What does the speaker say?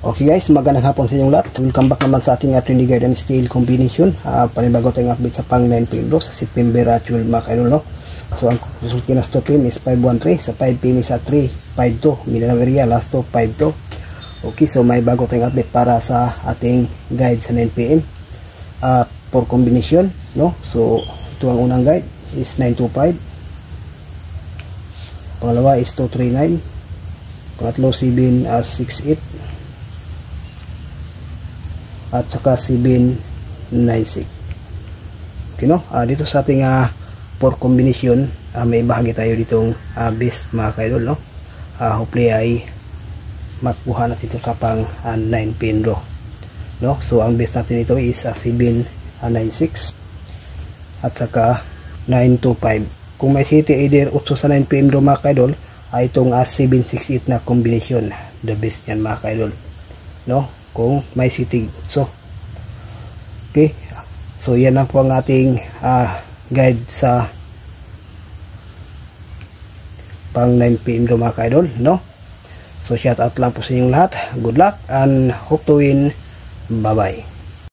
Okay guys, magandang hapon sa inyong lahat. Welcome back naman sa ating Trinity Guide and Steel combination. Panibago tayong update sa pang 9 PM sa September 12 mga kaidol, no? So ang resulta na stop pin is 513, sa 5 PM is 352, Mindanao area last to 52. Okay, so may bago tayong update para sa ating guide sa 9 PM for combination, no? So ito ang unang guide is 925, pangalawa is 239, pangatlo 768, at saka 796. Okay, no? Dito sa ating for combination, may bahagi tayo ditong base mga kaidol, no? Hopefully ay makuha natin ito sa pang 9 pin draw, no? So ang base natin ito is 796 at saka 925. Kung may city either 8 sa 9 pm draw mga kaidol, ay itong 768 na combination, the best yan mga kaidol, no? Kung may city. So okay, so yan lang po ang ating guide sa pang 9 PM mga kaidol, no? So shout out lang po sa inyong lahat. Good luck and hope to win. Bye bye.